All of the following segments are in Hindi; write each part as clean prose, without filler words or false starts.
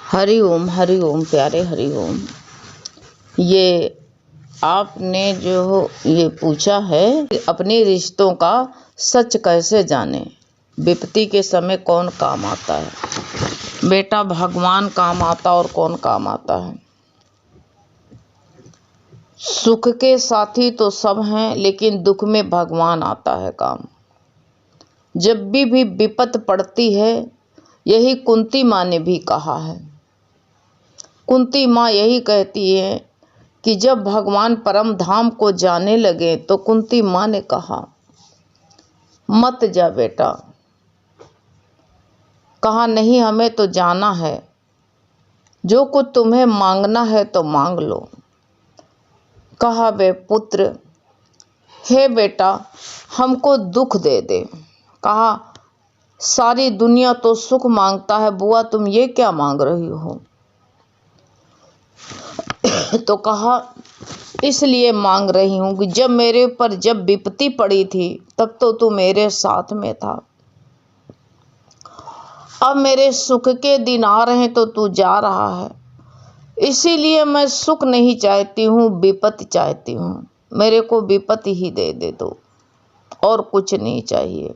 हरि ओम प्यारे हरि ओम। ये आपने जो ये पूछा है अपने रिश्तों का सच कैसे जाने, विपत्ति के समय कौन काम आता है। बेटा, भगवान काम आता और कौन काम आता है। सुख के साथी तो सब हैं, लेकिन दुख में भगवान आता है काम। जब भी विपत पड़ती है, यही कुंती माँ ने भी कहा है। कुंती माँ यही कहती है कि जब भगवान परम धाम को जाने लगे तो कुंती माँ ने कहा, मत जा बेटा। कहा, नहीं, हमें तो जाना है। जो कुछ तुम्हें मांगना है तो मांग लो। कहा, वे पुत्र, हे बेटा, हमको दुख दे दे। कहा, सारी दुनिया तो सुख मांगता है, बुआ तुम ये क्या मांग रही हो। तो कहा, इसलिए मांग रही हूं कि जब मेरे पर जब विपत्ति पड़ी थी तब तो तू मेरे साथ में था। अब मेरे सुख के दिन आ रहे हैं तो तू जा रहा है। इसीलिए मैं सुख नहीं चाहती हूँ, विपत्ति चाहती हूँ। मेरे को विपत्ति ही दे दे दो, और कुछ नहीं चाहिए।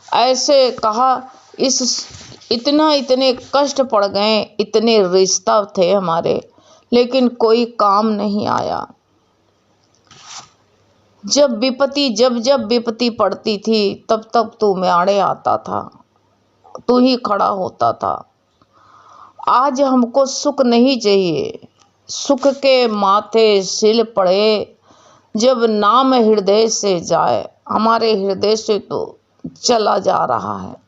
ऐसे कहा। इतने कष्ट पड़ गए, इतने रिश्ता थे हमारे, लेकिन कोई काम नहीं आया। जब विपत्ति पड़ती थी तब तू म्याड़े आता था, तू ही खड़ा होता था। आज हमको सुख नहीं चाहिए। सुख के माथे सिल पड़े, जब नाम हृदय से जाए। हमारे हृदय से तो चला जा रहा है।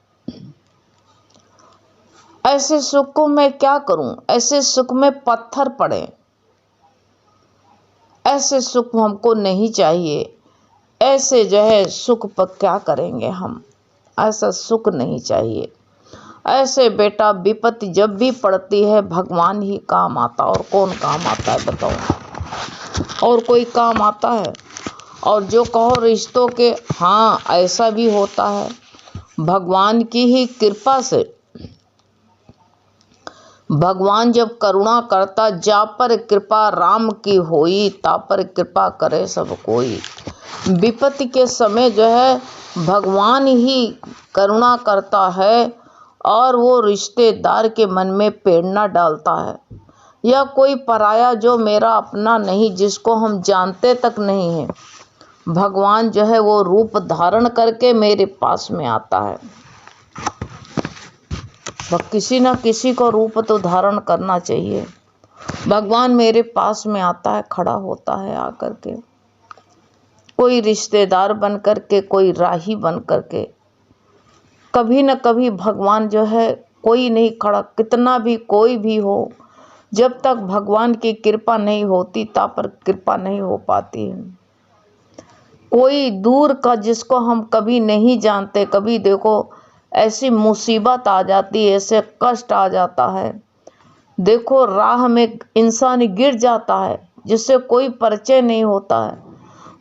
ऐसे सुख को मैं क्या करूं। ऐसे सुख में पत्थर पड़े। ऐसे सुख हमको नहीं चाहिए। ऐसे जो है सुख पर क्या करेंगे हम। ऐसा सुख नहीं चाहिए। ऐसे बेटा, विपत्ति जब भी पड़ती है भगवान ही काम आता। और कौन काम आता है बताओ। और कोई काम आता है। और जो कहो रिश्तों के, हाँ ऐसा भी होता है। भगवान की ही कृपा से भगवान जब करुणा करता, जा पर कृपा राम की होई, ता पर कृपा करे सब कोई। विपत्ति के समय जो है भगवान ही करुणा करता है, और वो रिश्तेदार के मन में प्रेरणा डालता है। या कोई पराया जो मेरा अपना नहीं, जिसको हम जानते तक नहीं है, भगवान जो है वो रूप धारण करके मेरे पास में आता है। किसी न किसी को रूप तो धारण करना चाहिए। भगवान मेरे पास में आता है, खड़ा होता है आकर के, कोई रिश्तेदार बन करके, कोई राही बन करके। कभी न कभी भगवान जो है कोई नहीं खड़ा, कितना भी कोई भी हो, जब तक भगवान की कृपा नहीं होती तब पर कृपा नहीं हो पाती है। कोई दूर का जिसको हम कभी नहीं जानते, कभी देखो ऐसी मुसीबत आ जाती है, ऐसे कष्ट आ जाता है। देखो राह में इंसान गिर जाता है, जिससे कोई परिचय नहीं होता है,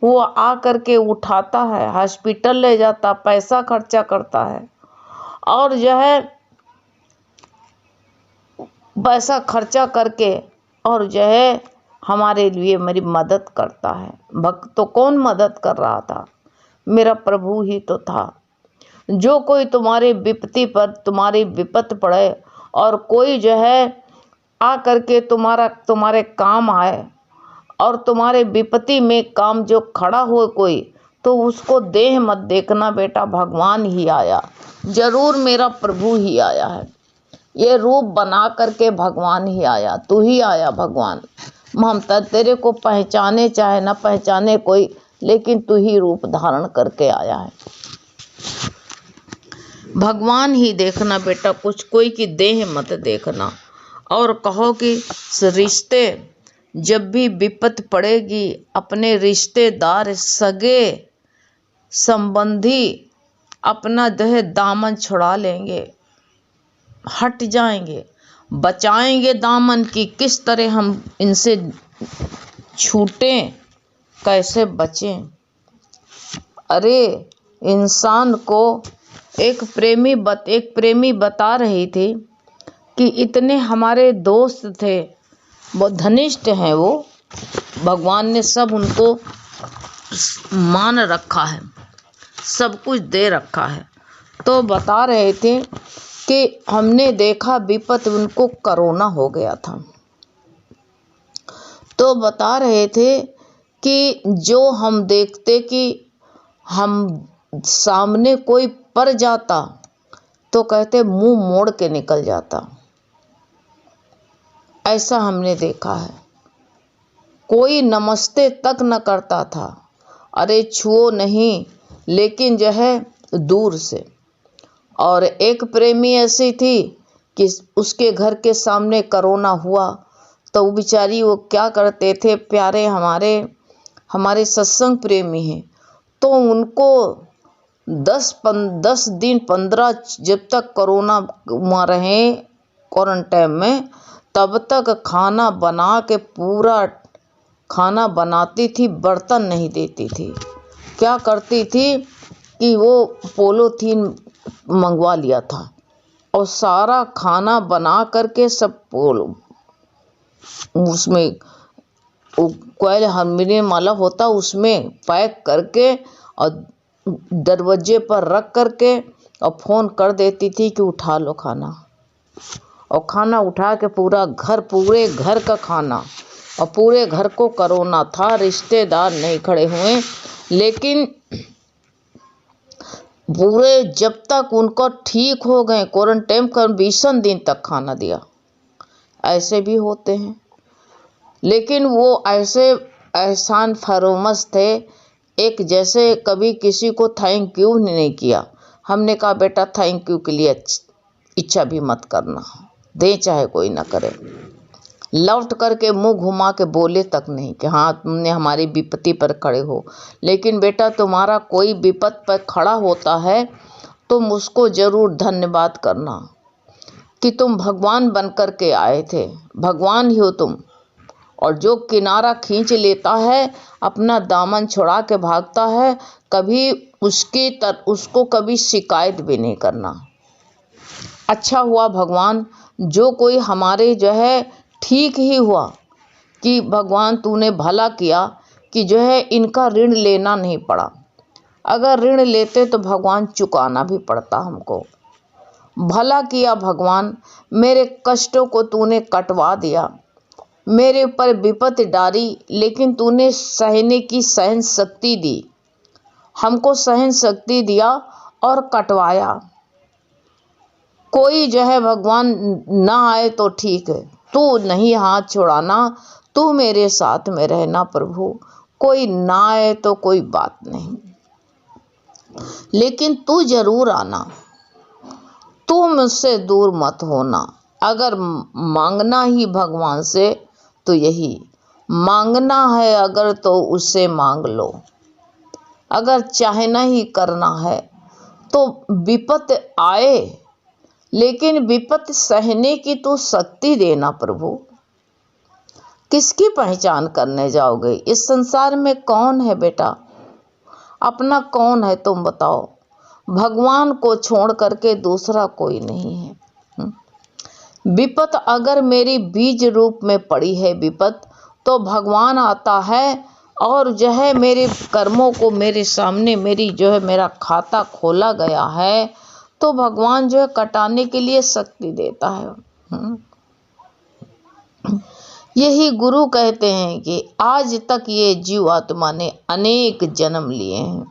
वो आ करके उठाता है, हॉस्पिटल ले जाता, पैसा खर्चा करता है, और जो है पैसा खर्चा करके और जो है हमारे लिए मेरी मदद करता है। भक्त तो कौन मदद कर रहा था, मेरा प्रभु ही तो था। जो कोई तुम्हारे विपत्ति पर, तुम्हारी विपत पड़े, और कोई जो है आ करके तुम्हारे काम आए, और तुम्हारे विपत्ति में काम जो खड़ा हो कोई, तो उसको देह मत देखना बेटा, भगवान ही आया। जरूर मेरा प्रभु ही आया है। ये रूप बना करके भगवान ही आया, तू ही आया भगवान। ममता तेरे को पहचाने चाहे ना पहचाने कोई, लेकिन तू ही रूप धारण करके आया है। भगवान ही देखना बेटा, कुछ कोई की देह मत देखना। और कहो कि रिश्ते जब भी विपत पड़ेगी, अपने रिश्तेदार, सगे संबंधी अपना देह दामन छुड़ा लेंगे, हट जाएंगे, बचाएंगे दामन की। किस तरह हम इनसे छूटें, कैसे बचें। अरे इंसान को एक प्रेमी बता रही थी कि इतने हमारे दोस्त थे, बहुत घनिष्ठ हैं वो, भगवान ने सब उनको मान रखा है, सब कुछ दे रखा है। तो बता रहे थे कि हमने देखा विपत, उनको कोरोना हो गया था। तो बता रहे थे कि जो हम देखते कि हम सामने कोई पड़ जाता तो कहते मुंह मोड़ के निकल जाता। ऐसा हमने देखा है, कोई नमस्ते तक न करता था, अरे छुओ नहीं, लेकिन जो है दूर से। और एक प्रेमी ऐसी थी कि उसके घर के सामने कोरोना हुआ तो वो बेचारी, वो क्या करते थे, प्यारे हमारे सत्संग प्रेमी हैं, तो उनको 10 दिन 15 जब तक कोरोना में रहे क्वारंटाइन में, तब तक खाना बना के पूरा खाना बनाती थी, बर्तन नहीं देती थी। क्या करती थी कि वो पॉलीथीन मंगवा लिया था और सारा खाना बना करके सब उसमें कोयल हारमोनियम वाला होता, उसमें पैक करके और दरवाजे पर रख करके और फ़ोन कर देती थी कि उठा लो खाना। और खाना उठा के पूरे घर का खाना, और पूरे घर को कोरोना था, रिश्तेदार नहीं खड़े हुए, लेकिन पूरे जब तक उनको ठीक हो गए क्वारंटाइन कर 20 दिन तक खाना दिया। ऐसे भी होते हैं, लेकिन वो ऐसे एहसान फरोमस थे, एक जैसे कभी किसी को थैंक यू नहीं किया। हमने कहा बेटा थैंक यू के लिए इच्छा भी मत करना, दे चाहे कोई ना करे। लौट करके मुंह घुमा के बोले तक नहीं कि हाँ तुमने हमारी विपत्ति पर खड़े हो, लेकिन बेटा तुम्हारा कोई विपत पर खड़ा होता है तुम उसको जरूर धन्यवाद करना कि तुम भगवान बन कर के आए थे, भगवान ही हो तुम। और जो किनारा खींच लेता है, अपना दामन छुड़ा के भागता है, कभी उसको कभी शिकायत भी नहीं करना। अच्छा हुआ भगवान, जो कोई हमारे जो है ठीक ही हुआ कि भगवान तूने भला किया कि जो है इनका ऋण लेना नहीं पड़ा। अगर ऋण लेते तो भगवान चुकाना भी पड़ता हमको। भला किया भगवान, मेरे कष्टों को तूने कटवा दिया, मेरे ऊपर विपत्ति डाली, लेकिन तूने सहने की सहन शक्ति दी, हमको सहन शक्ति दिया और कटवाया। कोई जो है भगवान ना आए तो ठीक है, तू नहीं हाथ छुड़ाना, तू मेरे साथ में रहना प्रभु। कोई ना आए तो कोई बात नहीं, लेकिन तू जरूर आना, तू मुझसे दूर मत होना। अगर मांगना ही भगवान से तो यही मांगना है, अगर तो उससे मांग लो। अगर चाहना ही करना है तो विपत आए, लेकिन विपत सहने की तो शक्ति देना प्रभु। किसकी पहचान करने जाओगे? इस संसार में कौन है बेटा, अपना कौन है तुम बताओ? भगवान को छोड़ करके दूसरा कोई नहीं है। विपत अगर मेरी बीज रूप में पड़ी है विपत, तो भगवान आता है और जो है मेरे कर्मों को मेरे सामने, मेरी जो है मेरा खाता खोला गया है, तो भगवान जो है कटाने के लिए शक्ति देता है। यही गुरु कहते हैं कि आज तक ये जीव आत्मा ने अनेक जन्म लिए हैं,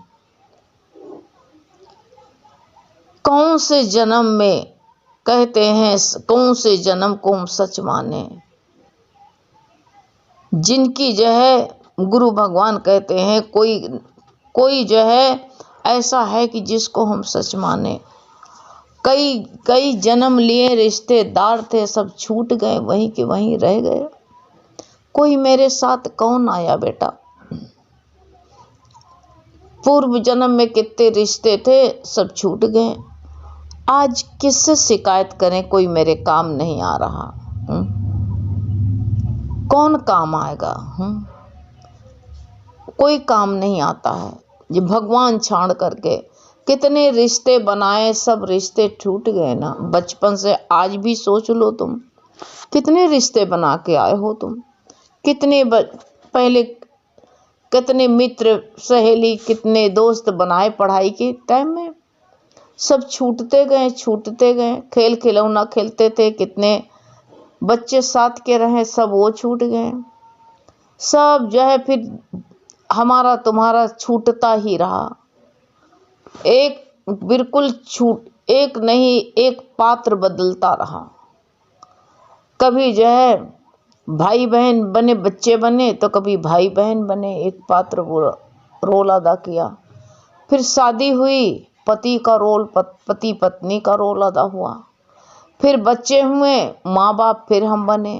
कौन से जन्म में कहते हैं, कौन से जन्म को हम सच माने, जिनकी जो है गुरु भगवान कहते हैं कोई जो है ऐसा है कि जिसको हम सच माने। कई जन्म लिए रिश्तेदार थे, सब छूट गए, वहीं के वहीं रह गए। कोई मेरे साथ कौन आया बेटा? पूर्व जन्म में कितने रिश्ते थे, सब छूट गए। आज किससे शिकायत करें, कोई मेरे काम नहीं आ रहा। कौन काम आएगा? कोई काम नहीं आता है। जो भगवान छाड़ करके कितने रिश्ते बनाए, सब रिश्ते टूट गए ना। बचपन से आज भी सोच लो तुम, कितने रिश्ते बना के आए हो तुम। कितने पहले कितने मित्र सहेली, कितने दोस्त बनाए पढ़ाई के टाइम में, सब छूटते गए छूटते गए। खेल खिलौना खेलते थे, कितने बच्चे साथ के रहे, सब वो छूट गए। सब जो है फिर हमारा तुम्हारा छूटता ही रहा। एक बिल्कुल एक नहीं, एक पात्र बदलता रहा। कभी जो है भाई बहन बने, बच्चे बने, तो कभी भाई बहन बने, एक पात्र वो रोल अदा किया। फिर शादी हुई, पति का रोल, पति पत्नी का रोल अदा हुआ। फिर बच्चे हुए, माँ बाप, फिर हम बने।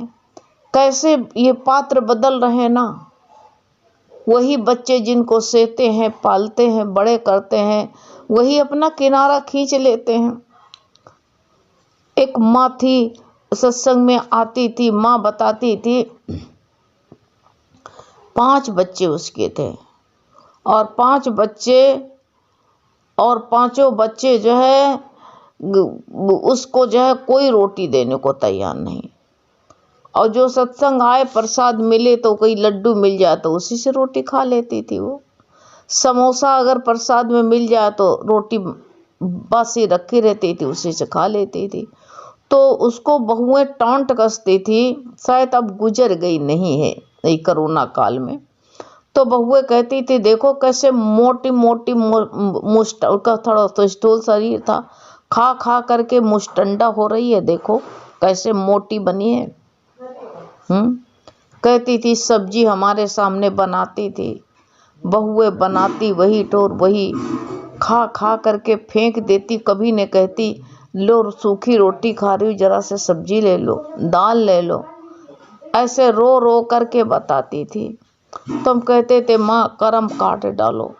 कैसे ये पात्र बदल रहे ना। वही बच्चे जिनको सेते हैं, पालते हैं, बड़े करते हैं, वही अपना किनारा खींच लेते हैं। एक माँ थी, सत्संग में आती थी, माँ बताती थी 5 बच्चे उसके थे, और 5 बच्चे, और 5 बच्चे जो है उसको जो है कोई रोटी देने को तैयार नहीं। और जो सत्संग आए, प्रसाद मिले तो कोई लड्डू मिल जाए तो उसी से रोटी खा लेती थी वो। समोसा अगर प्रसाद में मिल जाए तो रोटी बासी रखी रहती थी, उसी से खा लेती थी। तो उसको बहुएं टांट कसती थी, शायद अब गुजर गई नहीं है ये कोरोना काल में। तो बहुएं कहती थी देखो कैसे मोटी मोटी मुष्ट, उसका थोड़ा तो स्थूल शरीर था, खा खा करके मुष्टंडा हो रही है, देखो कैसे मोटी बनी है। कहती थी सब्जी हमारे सामने बनाती थी, बहुएं बनाती वही टोर वही खा खा करके फेंक देती। कभी न कहती लो सूखी रोटी खा रही हूँ, जरा से सब्जी ले लो, दाल ले लो। ऐसे रो रो करके बताती थी। तुम कहते थे माँ कर्म काट डालो,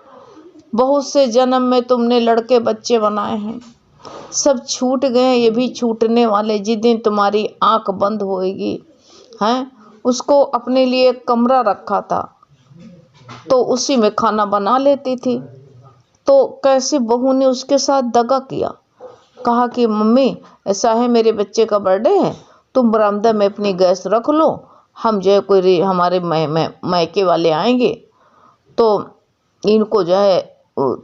बहुत से जन्म में तुमने लड़के बच्चे बनाए हैं, सब छूट गए, ये भी छूटने वाले। जिस दिन तुम्हारी आंख बंद होएगी हैं, उसको अपने लिए एक कमरा रखा था, तो उसी में खाना बना लेती थी। तो कैसी बहू ने उसके साथ दगा किया, कहा कि मम्मी ऐसा है, मेरे बच्चे का बर्थडे है, तुम बरामदा में अपनी गैस रख लो, हम जो है कोई हमारे मायके वाले आएंगे तो इनको जो है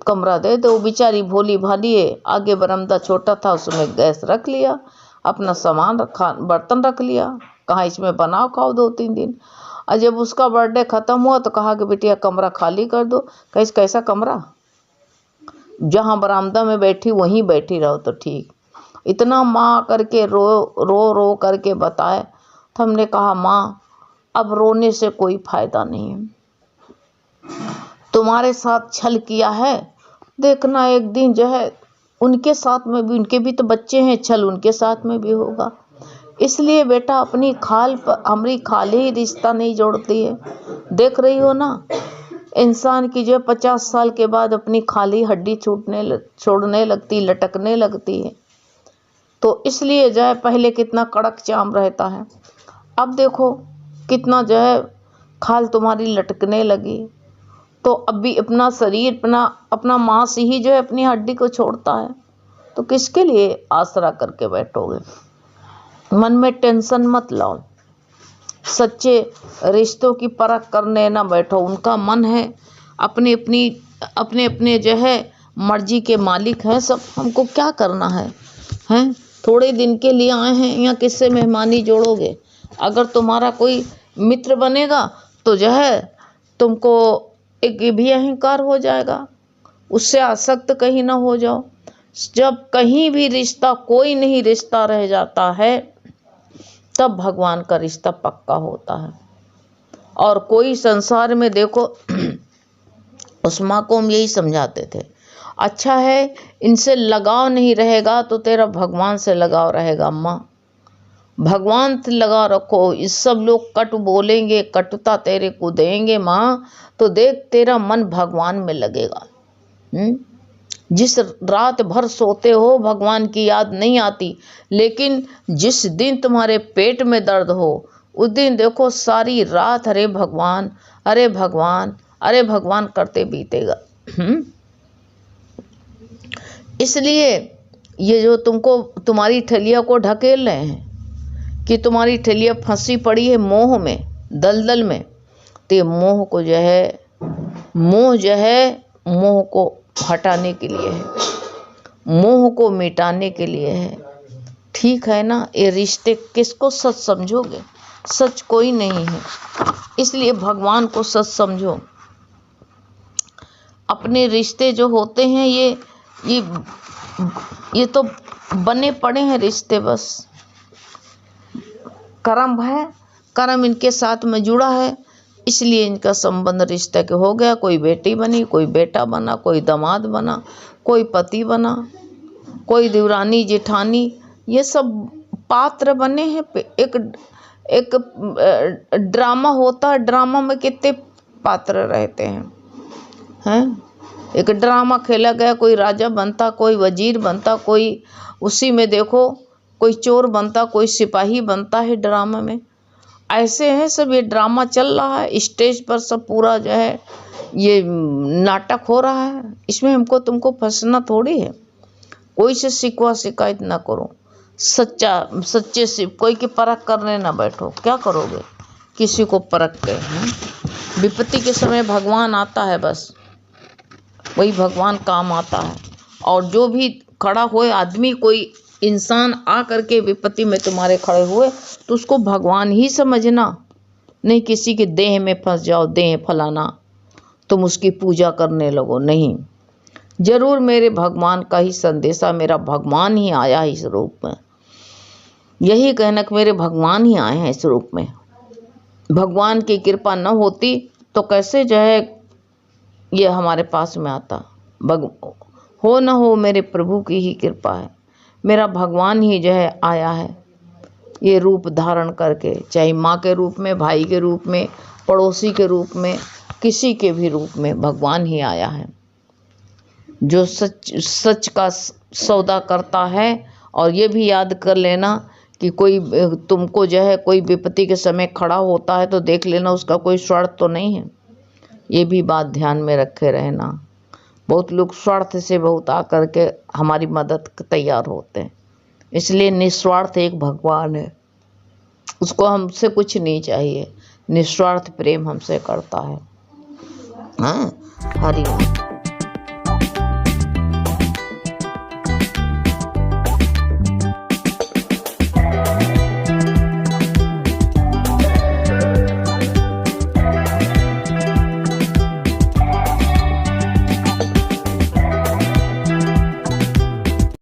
कमरा दे दो। बेचारी भोली भाली है, आगे बरामदा छोटा था, उसमें गैस रख लिया, अपना सामान रखा, बर्तन रख लिया, कहा इसमें बनाओ खाओ 2-3 दिन। और जब उसका बर्थडे ख़त्म हुआ तो कहा कि बेटिया कमरा खाली कर दो। कैसा कमरा, जहाँ बरामदा में बैठी वहीं बैठी रहो तो ठीक। इतना माँ करके रो करके बताए। तो हमने कहा माँ अब रोने से कोई फायदा नहीं है, तुम्हारे साथ छल किया है, देखना एक दिन जो है उनके साथ में भी, उनके भी तो बच्चे हैं, छल उनके साथ में भी होगा। इसलिए बेटा अपनी खाल पर, हमारी खाल ही रिश्ता नहीं जोड़ती है। देख रही हो ना, इंसान की जो 50 साल के बाद अपनी खाली हड्डी छोड़ने लगती, लटकने लगती है। तो इसलिए जो है पहले कितना कड़क चाम रहता है, अब देखो कितना जो है खाल तुम्हारी लटकने लगी। तो अभी अपना शरीर, अपना मांस ही जो है अपनी हड्डी को छोड़ता है, तो किसके लिए आसरा करके बैठोगे। मन में टेंशन मत लाओ, सच्चे रिश्तों की परख करने ना बैठो। उनका मन है, अपने अपने जो है मर्जी के मालिक हैं सब, हमको क्या करना है हैं। थोड़े दिन के लिए आए हैं, यहाँ किससे मेहमानी जोड़ोगे। अगर तुम्हारा कोई मित्र बनेगा तो जो है तुमको एक भी अहंकार हो जाएगा, उससे आसक्त कहीं ना हो जाओ। जब कहीं भी रिश्ता, कोई नहीं रिश्ता रह जाता है, तब भगवान का रिश्ता पक्का होता है। और कोई संसार में देखो उस माँ को हम यही समझाते थे, अच्छा है इनसे लगाव नहीं रहेगा तो तेरा भगवान से लगाव रहेगा। माँ भगवान से लगाव रखो, इस सब लोग कट बोलेंगे, कटुता तेरे को देंगे माँ, तो देख तेरा मन भगवान में लगेगा। जिस रात भर सोते हो भगवान की याद नहीं आती, लेकिन जिस दिन तुम्हारे पेट में दर्द हो उस दिन देखो सारी रात अरे भगवान अरे भगवान अरे भगवान करते बीतेगा। इसलिए ये जो तुमको तुम्हारी ठलिया को ढकेल रहे हैं कि तुम्हारी ठलिया फंसी पड़ी है मोह में, दलदल में, तो ये मोह को जो है, मोह को हटाने के लिए है, मोह को मिटाने के लिए है। ठीक है ना। ये रिश्ते किसको सच समझोगे? सच कोई नहीं है, इसलिए भगवान को सच समझो। अपने रिश्ते जो होते हैं ये तो बने पड़े हैं रिश्ते, बस कर्म है, कर्म इनके साथ में जुड़ा है, इसलिए इनका संबंध रिश्ते के हो गया। कोई बेटी बनी, कोई बेटा बना, कोई दामाद बना, कोई पति बना, कोई देवरानी जेठानी, ये सब पात्र बने हैं। एक ड्रामा होता है, ड्रामा में कितने पात्र रहते हैं। एक ड्रामा खेला गया, कोई राजा बनता, कोई वजीर बनता, कोई उसी में देखो कोई चोर बनता, कोई सिपाही बनता है ड्रामा में। ऐसे हैं सब, ये ड्रामा चल रहा है स्टेज पर, सब पूरा जो है ये नाटक हो रहा है। इसमें हमको तुमको फंसना थोड़ी है। कोई से शिकवा शिकायत ना करो, सच्चे से कोई की परख करने ना बैठो। क्या करोगे किसी को परख के? विपत्ति के समय भगवान आता है, बस वही भगवान काम आता है। और जो भी खड़ा हुए आदमी, कोई इंसान आ करके विपत्ति में तुम्हारे खड़े हुए, तो उसको भगवान ही समझना, नहीं किसी के देह में फंस जाओ, देह फलाना तुम उसकी पूजा करने लगो। नहीं, जरूर मेरे भगवान का ही संदेशा, मेरा भगवान ही आया इस रूप में। यही कहना कि मेरे भगवान ही आए हैं इस रूप में। भगवान की कृपा न होती तो कैसे जो है ये हमारे पास में आता। हो न हो, मेरे प्रभु की ही कृपा है। मेरा भगवान ही जो है आया है ये रूप धारण करके, चाहे माँ के रूप में, भाई के रूप में, पड़ोसी के रूप में, किसी के भी रूप में भगवान ही आया है। जो सच का सौदा करता है। और ये भी याद कर लेना कि कोई तुमको जो है कोई विपत्ति के समय खड़ा होता है तो देख लेना उसका कोई स्वार्थ तो नहीं है। ये भी बात ध्यान में रखे रहना। बहुत लोग स्वार्थ से बहुत आकर के हमारी मदद तैयार होते हैं, इसलिए निस्वार्थ एक भगवान है, उसको हमसे कुछ नहीं चाहिए, निस्वार्थ प्रेम हमसे करता है। हाँ, हरि